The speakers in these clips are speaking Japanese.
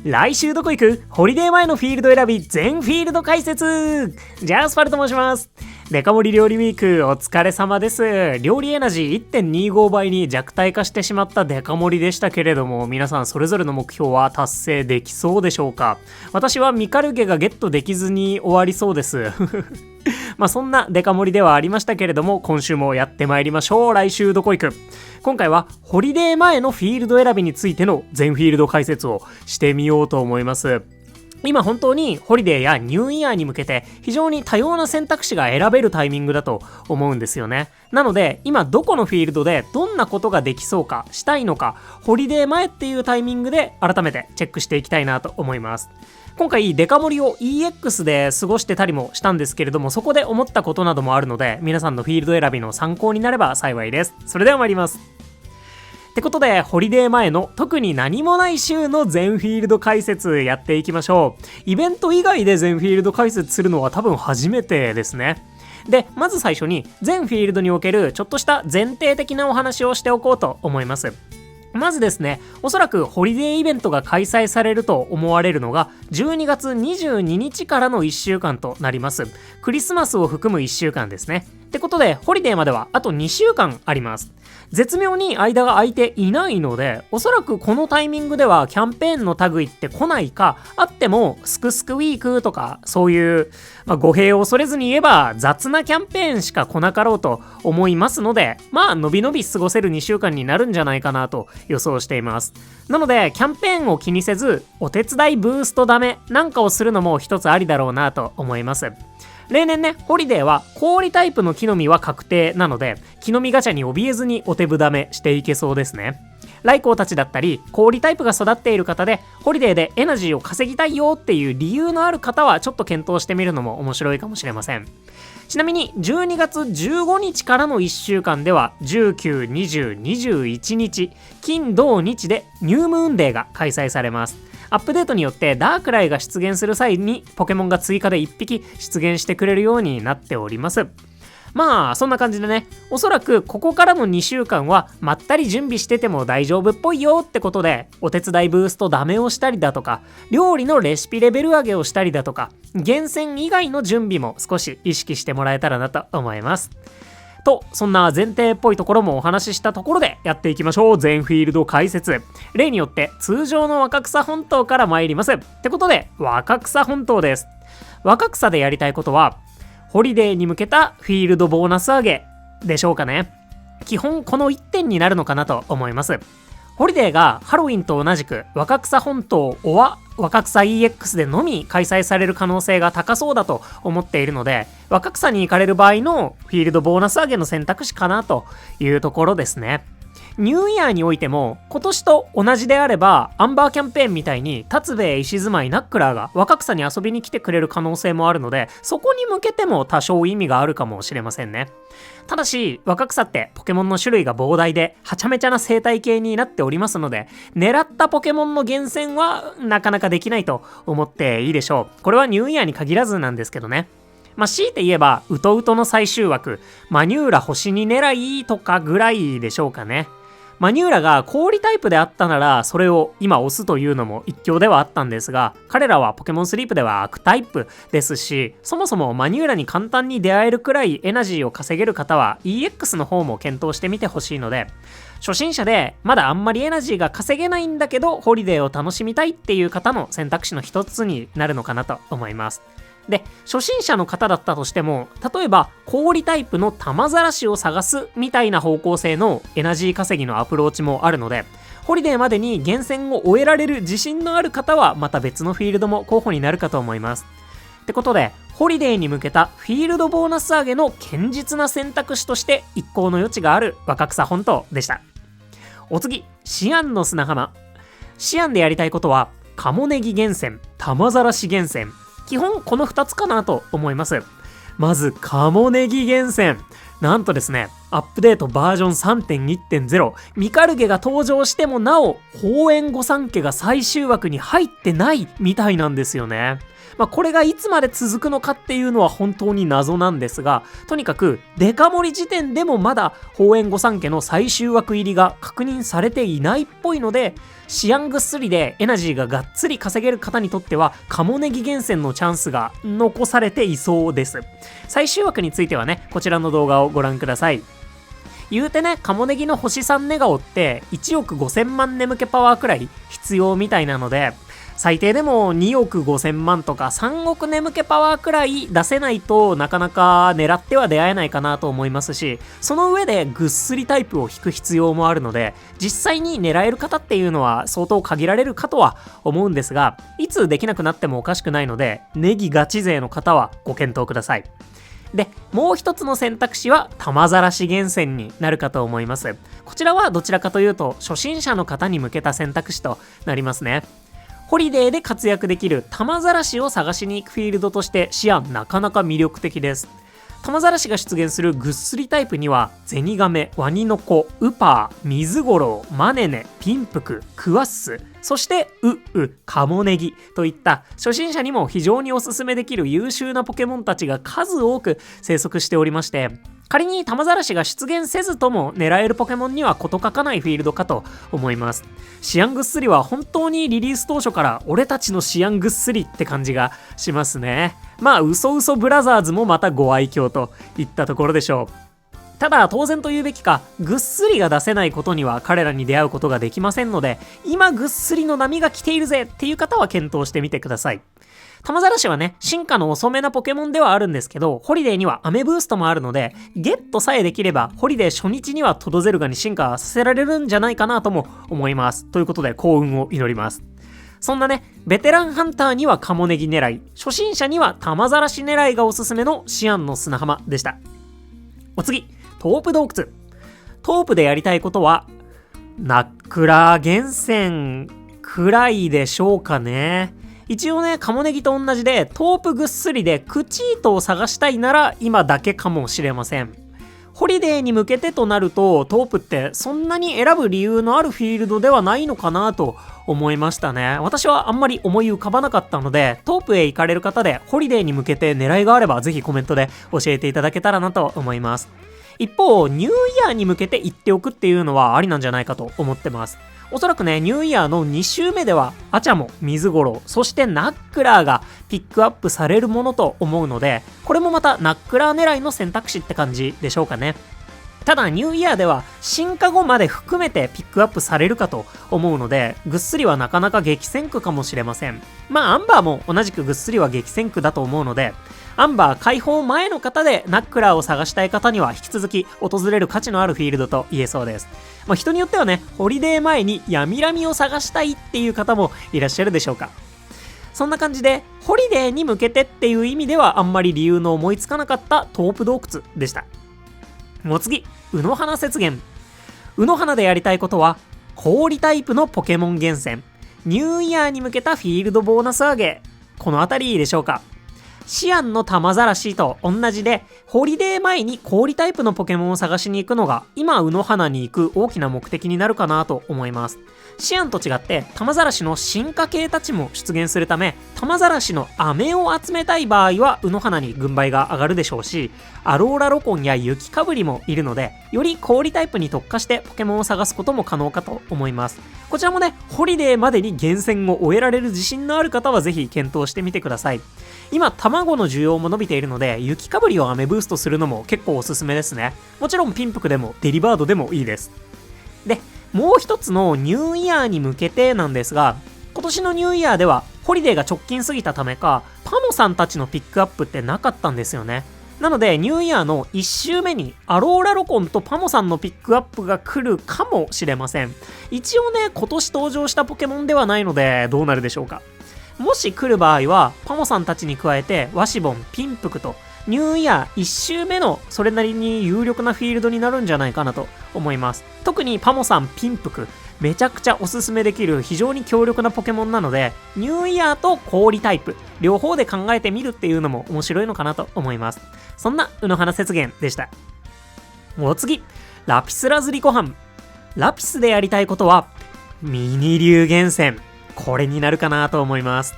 来週どこ行く？ホリデー前のフィールド選び全フィールド解説。ジャスパルと申します。デカ盛り料理ウィークお疲れ様です。料理エナジー 1.25 倍に弱体化してしまったデカ盛りでしたけれども、皆さんそれぞれの目標は達成できそうでしょうか？私はミカルゲがゲットできずに終わりそうですそんなデカ盛りではありましたけれども、今週もやってまいりましょう。来週どこ行く？今回はホリデー前のフィールド選びについての全フィールド解説をしてみようと思います。今本当にホリデーやニューイヤーに向けて非常に多様な選択肢が選べるタイミングだと思うんですよね。なので今どこのフィールドでどんなことができそうか、したいのか、ホリデー前っていうタイミングで改めてチェックしていきたいなと思います。今回デカ盛りを EX で過ごしてたりもしたんですけれども、そこで思ったことなどもあるので、皆さんのフィールド選びの参考になれば幸いです。それでは参ります。ってことで、ホリデー前の特に何もない週の全フィールド解説やっていきましょう。イベント以外で全フィールド解説するのは多分初めてですね。で、まず最初に全フィールドにおけるちょっとした前提的なお話をしておこうと思います。まずですね、おそらくホリデーイベントが開催されると思われるのが12月22日からの1週間となります。クリスマスを含む1週間ですね。ってことで、ホリデーまではあと2週間あります。絶妙に間が空いていないので、おそらくこのタイミングではキャンペーンの類って来ないか、あってもスクスクウィークとかそういう、語弊を恐れずに言えば雑なキャンペーンしか来なかろうと思いますので、のびのび過ごせる2週間になるんじゃないかなと予想しています。なのでキャンペーンを気にせず、お手伝いブーストダメなんかをするのも一つありだろうなと思います。例年ね、ホリデーは氷タイプの木の実は確定なので、木の実ガチャに怯えずにお手ぶダメしていけそうですね。ライコーたちだったり、氷タイプが育っている方で、ホリデーでエナジーを稼ぎたいよっていう理由のある方はちょっと検討してみるのも面白いかもしれません。ちなみに12月15日からの1週間では19、20、21日、金土日でニュームーンデーが開催されます。アップデートによってダークライが出現する際にポケモンが追加で1匹出現してくれるようになっております。そんな感じでね、おそらくここからの2週間はまったり準備してても大丈夫っぽいよってことで、お手伝いブーストダメをしたりだとか、料理のレシピレベル上げをしたりだとか、厳選以外の準備も少し意識してもらえたらなと思います。と、そんな前提っぽいところもお話ししたところでやっていきましょう。全フィールド解説。例によって通常の若草本島から参ります。ってことで、若草本島です。若草でやりたいことは、ホリデーに向けたフィールドボーナス上げでしょうかね。基本この1点になるのかなと思います。ホリデーがハロウィンと同じく若草本島若草 EX でのみ開催される可能性が高そうだと思っているので、若草に行かれる場合のフィールドボーナス上げの選択肢かなというところですね。ニューイヤーにおいても今年と同じであればアンバーキャンペーンみたいに達兵衛石住まいナックラーが若草に遊びに来てくれる可能性もあるので、そこに向けても多少意味があるかもしれませんね。ただし若草ってポケモンの種類が膨大ではちゃめちゃな生態系になっておりますので、狙ったポケモンの厳選はなかなかできないと思っていいでしょう。これはニューイヤーに限らずなんですけどね。強いて言えばウトウトの最終枠マニューラ星2狙いとかぐらいでしょうかね。マニューラが氷タイプであったならそれを今押すというのも一興ではあったんですが、彼らはポケモンスリープでは悪タイプですし、そもそもマニューラに簡単に出会えるくらいエナジーを稼げる方は EX の方も検討してみてほしいので、初心者でまだあんまりエナジーが稼げないんだけどホリデーを楽しみたいっていう方の選択肢の一つになるのかなと思います。で、初心者の方だったとしても、例えば氷タイプの玉ざらしを探すみたいな方向性のエナジー稼ぎのアプローチもあるので、ホリデーまでに厳選を終えられる自信のある方はまた別のフィールドも候補になるかと思います。ってことで、ホリデーに向けたフィールドボーナス上げの堅実な選択肢として一考の余地がある若草本島でした。お次、シアンの砂浜。シアンでやりたいことはカモネギ厳選、玉ざらし厳選、基本この2つかなと思います。まずカモネギ厳選、なんとですね、アップデートバージョン 3.1.0 ミカルゲが登場してもなお宝縁御三家が最終枠に入ってないみたいなんですよね。これがいつまで続くのかっていうのは本当に謎なんですが、とにかくデカ盛り時点でもまだ宝円御三家の最終枠入りが確認されていないっぽいので、シアンぐっすりでエナジーががっつり稼げる方にとってはカモネギ厳選のチャンスが残されていそうです。最終枠についてはね、こちらの動画をご覧ください。言うてね、カモネギの星3ネガオって1億5000万眠気パワーくらい必要みたいなので、最低でも2億5000万とか3億眠気パワーくらい出せないとなかなか狙っては出会えないかなと思いますし、その上でぐっすりタイプを引く必要もあるので、実際に狙える方っていうのは相当限られるかとは思うんですが、いつできなくなってもおかしくないので、ネギガチ勢の方はご検討ください。で、もう一つの選択肢は玉ざらし厳選になるかと思います。こちらはどちらかというと初心者の方に向けた選択肢となりますね。ホリデーで活躍できる玉ざらしを探しに行くフィールドとしてシアンなかなか魅力的です。玉ざらしが出現するぐっすりタイプにはゼニガメ、ワニノコ、ウパー、ミズゴロウ、マネネ、ピンプク、クワッス、そしてカモネギといった初心者にも非常におすすめできる優秀なポケモンたちが数多く生息しておりまして、仮に玉ざらしが出現せずとも狙えるポケモンには事欠かないフィールドかと思います。シアンぐっすりは本当にリリース当初から俺たちのシアンぐっすりって感じがしますね。嘘嘘ブラザーズもまたご愛嬌といったところでしょう。ただ当然と言うべきか、ぐっすりが出せないことには彼らに出会うことができませんので、今ぐっすりの波が来ているぜっていう方は検討してみてください。玉ざらしはね、進化の遅めなポケモンではあるんですけど、ホリデーには雨ブーストもあるので、ゲットさえできれば、ホリデー初日にはトドゼルガに進化させられるんじゃないかなとも思います。ということで、幸運を祈ります。そんなね、ベテランハンターにはカモネギ狙い、初心者には玉ざらし狙いがおすすめのシアンの砂浜でした。お次、トープ洞窟。トープでやりたいことは、ナックラー厳選くらいでしょうかね。一応ね、カモネギと同じでトープぐっすりでクチートを探したいなら今だけかもしれません。ホリデーに向けてとなるとトープってそんなに選ぶ理由のあるフィールドではないのかなと思いましたね。私はあんまり思い浮かばなかったので、トープへ行かれる方でホリデーに向けて狙いがあればぜひコメントで教えていただけたらなと思います。一方、ニューイヤーに向けて行っておくっていうのはありなんじゃないかと思ってます。おそらくね、ニューイヤーの2週目ではアチャモ、ミズゴロウ、そしてナックラーがピックアップされるものと思うので、これもまたナックラー狙いの選択肢って感じでしょうかね。ただニューイヤーでは進化後まで含めてピックアップされるかと思うので、ぐっすりはなかなか激戦区かもしれません。アンバーも同じくぐっすりは激戦区だと思うので、アンバー開放前の方でナックラーを探したい方には引き続き訪れる価値のあるフィールドと言えそうです。人によってはね、ホリデー前に闇ラミを探したいっていう方もいらっしゃるでしょうか。そんな感じで、ホリデーに向けてっていう意味ではあんまり理由の思いつかなかったトープ洞窟でした。お次、ウノハナ雪原。ウノハナでやりたいことは、氷タイプのポケモン厳選、ニューイヤーに向けたフィールドボーナス上げ、このあたりでしょうか。シアンの玉ざらしと同じで、ホリデー前に氷タイプのポケモンを探しに行くのが、今ウノハナに行く大きな目的になるかなと思います。シアンと違って、玉ざらしの進化系たちも出現するため、玉ざらしの飴を集めたい場合は、ウノハナに軍配が上がるでしょうし、アローラロコンや雪かぶりもいるので、より氷タイプに特化してポケモンを探すことも可能かと思います。こちらもね、ホリデーまでに厳選を終えられる自信のある方はぜひ検討してみてください。今、卵の需要も伸びているので、雪かぶりを飴ブーストするのも結構おすすめですね。もちろんピンプクでもデリバードでもいいです。で、もう一つのニューイヤーに向けてなんですが、今年のニューイヤーではホリデーが直近すぎたためか、パモさんたちのピックアップってなかったんですよね。なのでニューイヤーの1週目にアローラロコンとパモさんのピックアップが来るかもしれません。一応ね、今年登場したポケモンではないのでどうなるでしょうか。もし来る場合はパモさんたちに加えてワシボン、ピンプクとニューイヤー1周目のそれなりに有力なフィールドになるんじゃないかなと思います。特にパモさん、ピンプク、めちゃくちゃおすすめできる非常に強力なポケモンなので、ニューイヤーと氷タイプ両方で考えてみるっていうのも面白いのかなと思います。そんなウノハナ雪原でした。お次、ラピスラズリコハン。ラピスでやりたいことはミニ竜厳選、これになるかなと思います。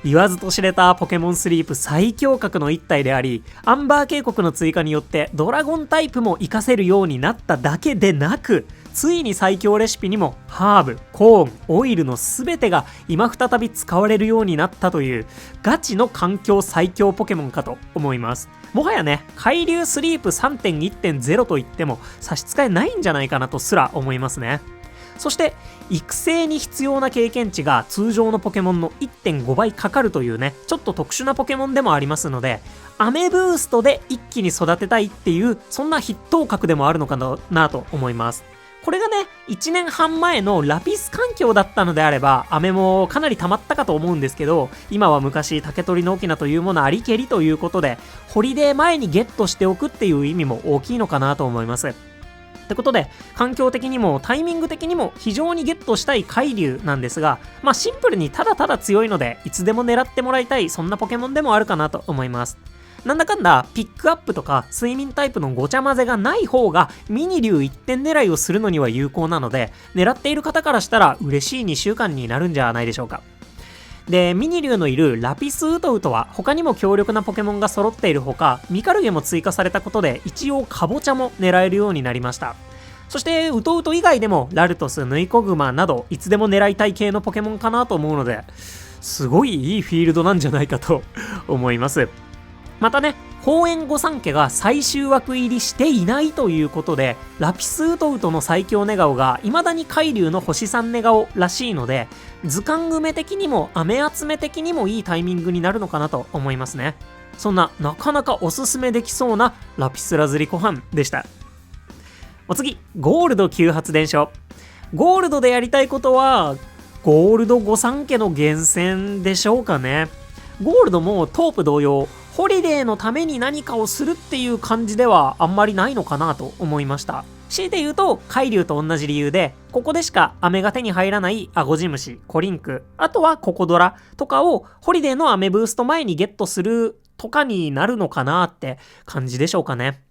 言わずと知れたポケモンスリープ最強格の一体であり、アンバー渓谷の追加によってドラゴンタイプも活かせるようになっただけでなく、ついに最強レシピにもハーブ、コーン、オイルの全てが今再び使われるようになったというガチの環境最強ポケモンかと思います。もはやね、海流スリープ 3.1.0 といっても差し支えないんじゃないかなとすら思いますね。そして育成に必要な経験値が通常のポケモンの 1.5 倍かかるというね、ちょっと特殊なポケモンでもありますので、雨ブーストで一気に育てたいっていうそんな筆頭格でもあるのかなと思います。これがね、1年半前のラピス環境だったのであれば、飴もかなり溜まったかと思うんですけど、今は昔竹取の翁というものありけりということで、ホリデー前にゲットしておくっていう意味も大きいのかなと思います。ってことで、環境的にもタイミング的にも非常にゲットしたい海竜なんですが、シンプルにただただ強いので、いつでも狙ってもらいたい、そんなポケモンでもあるかなと思います。なんだかんだピックアップとか睡眠タイプのごちゃ混ぜがない方がミニ竜1点狙いをするのには有効なので、狙っている方からしたら嬉しい2週間になるんじゃないでしょうか。で、ミニ竜のいるラピスウトウトは他にも強力なポケモンが揃っているほか、ミカルゲも追加されたことで一応カボチャも狙えるようになりました。そしてウトウト以外でもラルトス、ヌイコグマなどいつでも狙いたい系のポケモンかなと思うので、すごいいいフィールドなんじゃないかと思います。またね、鳳炎御三家が最終枠入りしていないということで、ラピスウトウトの最強ネガオが未だに海竜の星3ネガオらしいので、図鑑埋め的にも雨集め的にもいいタイミングになるのかなと思いますね。そんななかなかおすすめできそうなラピスラズリコハンでした。お次、ゴールド急発電所。ゴールドでやりたいことはゴールド御三家の厳選でしょうかね。ゴールドもトープ同様、ホリデーのために何かをするっていう感じではあんまりないのかなと思いました。強いて言うと、海竜と同じ理由で、ここでしか飴が手に入らないアゴジムシ、コリンク、あとはココドラとかをホリデーの飴ブースト前にゲットするとかになるのかなって感じでしょうかね。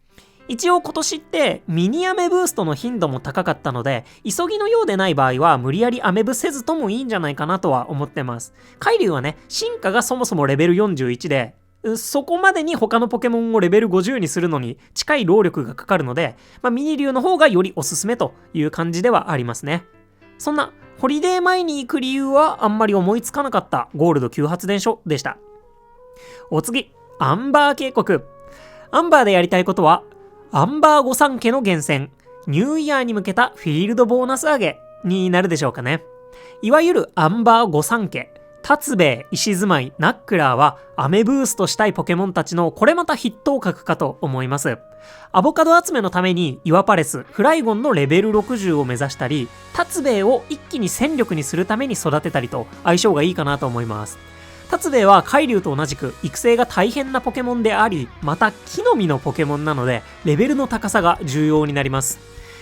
一応今年ってミニアメブーストの頻度も高かったので、急ぎのようでない場合は無理やりアメブせずともいいんじゃないかなとは思ってます。海竜はね、進化がそもそもレベル41で、そこまでに他のポケモンをレベル50にするのに近い労力がかかるので、ミニ竜の方がよりおすすめという感じではありますね。そんなホリデー前に行く理由はあんまり思いつかなかったゴールド急発電所でした。お次、アンバー渓谷。アンバーでやりたいことはアンバー御三家の厳選、ニューイヤーに向けたフィールドボーナス上げになるでしょうかね。いわゆるアンバー御三家、タツベイ、石住まい、ナックラーはアメブーストしたいポケモンたちのこれまた筆頭格かと思います。アボカド集めのためにイワパレス、フライゴンのレベル60を目指したり、タツベイを一気に戦力にするために育てたりと相性がいいかなと思います。タツベイは海竜と同じく育成が大変なポケモンであり、また木の実のポケモンなのでレベルの高さが重要になります。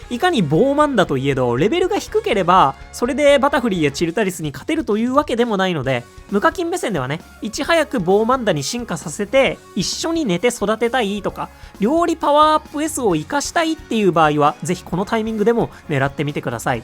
いかにボーマンだといえどレベルが低ければそれでバタフリーやチルタリスに勝てるというわけでもないので、無課金目線ではね、いち早くボーマンダに進化させて一緒に寝て育てたいとか、料理パワーアップ S を活かしたいっていう場合はぜひこのタイミングでも狙ってみてください。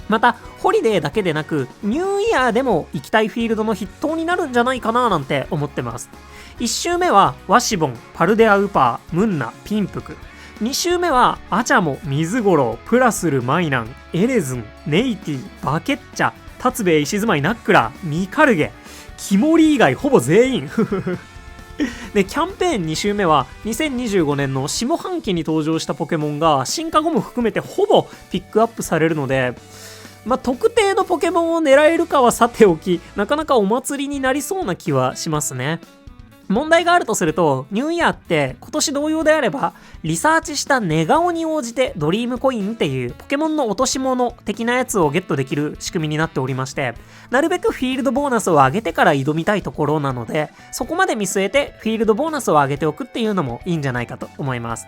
またホリデーだけでなくニューイヤーでも行きたいフィールドの筆頭になるんじゃないかななんて思ってます。1周目はワシボン、パルデアウパー、ムンナ、ピンプク。2周目はアチャモ、水五郎、プラスル、マイナン、エレズン、ネイティ、バケッチャ、タツベイ、石住まい、ナックラー、ミカルゲ、キモリ以外ほぼ全員で、キャンペーン2周目は2025年の下半期に登場したポケモンが進化後も含めてほぼピックアップされるので、特定のポケモンを狙えるかはさておき、なかなかお祭りになりそうな気はしますね。問題があるとすると、ニューイヤーって今年同様であれば、リサーチした寝顔に応じてドリームコインっていうポケモンの落とし物的なやつをゲットできる仕組みになっておりまして、なるべくフィールドボーナスを上げてから挑みたいところなので、そこまで見据えてフィールドボーナスを上げておくっていうのもいいんじゃないかと思います。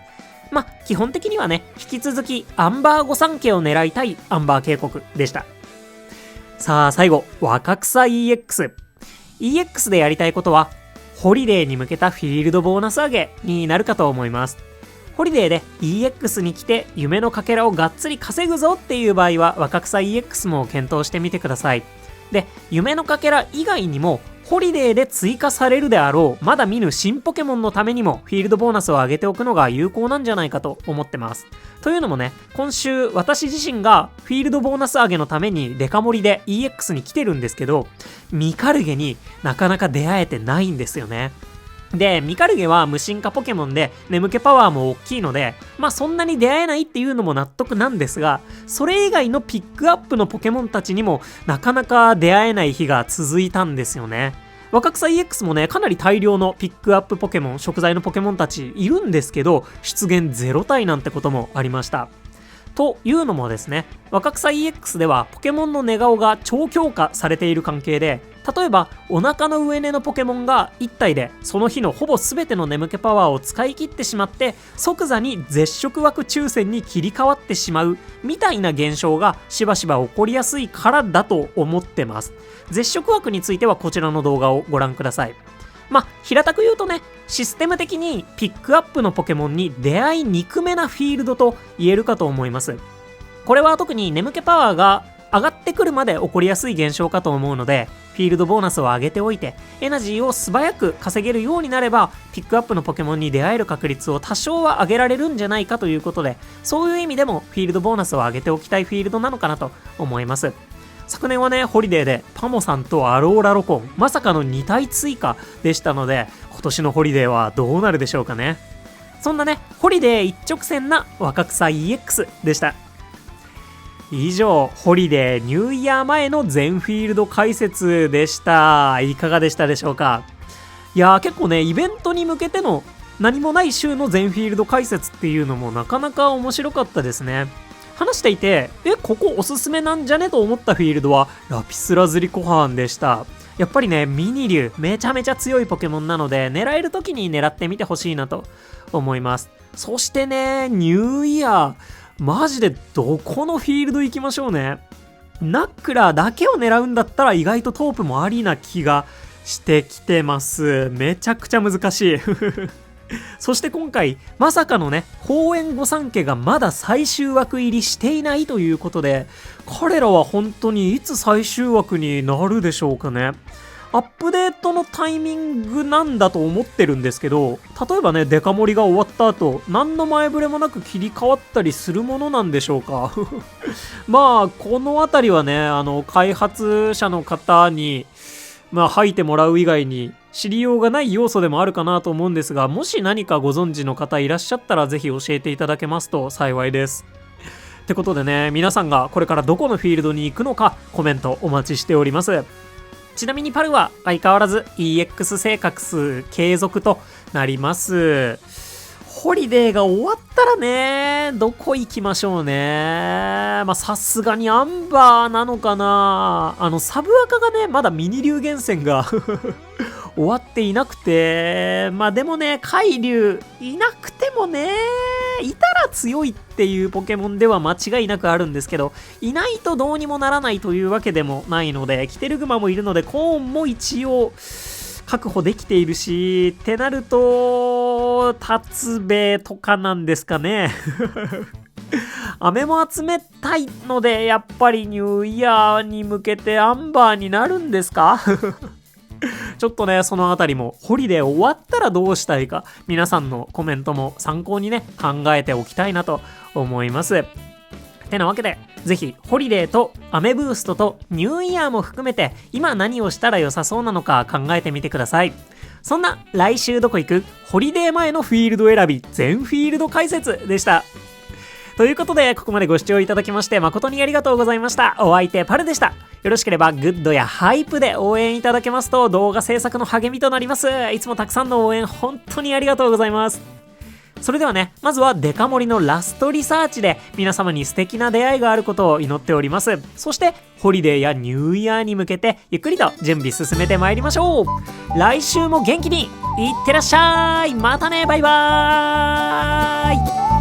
基本的にはね、引き続きアンバー御三家を狙いたいアンバー渓谷でした。さあ最後、若草 EX。EX でやりたいことは、ホリデーに向けたフィールドボーナス上げになるかと思います。ホリデーで EX に来て夢のかけらをがっつり稼ぐぞっていう場合は若草 EX も検討してみてください。で、夢のかけら以外にもホリデーで追加されるであろうまだ見ぬ新ポケモンのためにもフィールドボーナスを上げておくのが有効なんじゃないかと思ってます。というのもね、今週私自身がフィールドボーナス上げのためにデカ盛りで EX に来てるんですけど、ミカルゲになかなか出会えてないんですよね。で、ミカルゲは無進化ポケモンで眠気パワーも大きいので、まあそんなに出会えないっていうのも納得なんですが、それ以外のピックアップのポケモンたちにもなかなか出会えない日が続いたんですよね。若草 EX もね、かなり大量のピックアップポケモン、食材のポケモンたちいるんですけど、出現0体なんてこともありました。というのもですね、若草 EX ではポケモンの寝顔が超強化されている関係で、例えばお腹の上寝のポケモンが1体でその日のほぼ全ての眠気パワーを使い切ってしまって即座に絶食枠抽選に切り替わってしまうみたいな現象がしばしば起こりやすいからだと思ってます。絶食枠についてはこちらの動画をご覧ください。まあ平たく言うとね、システム的にピックアップのポケモンに出会いにくめなフィールドと言えるかと思います。これは特に眠気パワーが上がってくるまで起こりやすい現象かと思うので、フィールドボーナスを上げておいてエナジーを素早く稼げるようになればピックアップのポケモンに出会える確率を多少は上げられるんじゃないかということで、そういう意味でもフィールドボーナスを上げておきたいフィールドなのかなと思います。昨年はね、ホリデーでパモさんとアローラロコンまさかの2体追加でしたので、今年のホリデーはどうなるでしょうかね。そんなね、ホリデー一直線な若草 EX でした。以上、ホリデーニューイヤー前の全フィールド解説でした。いかがでしたでしょうか。いやー、結構ね、イベントに向けての何もない週の全フィールド解説っていうのもなかなか面白かったですね。話していて、ここおすすめなんじゃねと思ったフィールドはラピスラズリコハンでした。やっぱりね、ミニリュウめちゃめちゃ強いポケモンなので狙える時に狙ってみてほしいなと思います。そしてね、ニューイヤーマジでどこのフィールド行きましょうね。ナックラーだけを狙うんだったら意外とトープもありな気がしてきてます。めちゃくちゃ難しいそして今回まさかのね、鳳園御三家がまだ最終枠入りしていないということで、彼らは本当にいつ最終枠になるでしょうかね。アップデートのタイミングなんだと思ってるんですけど、例えばね、デカ盛りが終わった後何の前触れもなく切り替わったりするものなんでしょうかまあこの辺りはね、開発者の方に吐いてもらう以外に知りようがない要素でもあるかなと思うんですが、もし何かご存知の方いらっしゃったらぜひ教えていただけますと幸いです。ってことでね、皆さんがこれからどこのフィールドに行くのかコメントお待ちしております。ちなみにパルは相変わらず EX 生活継続となります。ホリデーが終わったらね、どこ行きましょうね。さすがにアンバーなのかな。サブアカがね、まだミニ流厳選が終わっていなくて、でもね、海流いなくてもね、いたら強いっていうポケモンでは間違いなくあるんですけど、いないとどうにもならないというわけでもないので、キテルグマもいるのでコーンも一応確保できているし、ってなるとタツベとかなんですかね飴も集めたいので、やっぱりニューイヤーに向けてアンバーになるんですかちょっとね、そのあたりもホリデー終わったらどうしたいか、皆さんのコメントも参考にね、考えておきたいなと思います。てなわけで、ぜひホリデーとアメブーストとニューイヤーも含めて今何をしたら良さそうなのか考えてみてください。そんな来週どこ行くホリデー前のフィールド選び全フィールド解説でした。ということで、ここまでご視聴いただきまして誠にありがとうございました。お相手パルでした。よろしければグッドやハイプで応援いただけますと動画制作の励みとなります。いつもたくさんの応援本当にありがとうございます。それではね、まずはデカ盛りのラストリサーチで皆様に素敵な出会いがあることを祈っております。そしてホリデーやニューイヤーに向けてゆっくりと準備進めてまいりましょう。来週も元気にいってらっしゃい。またね、バイバーイ。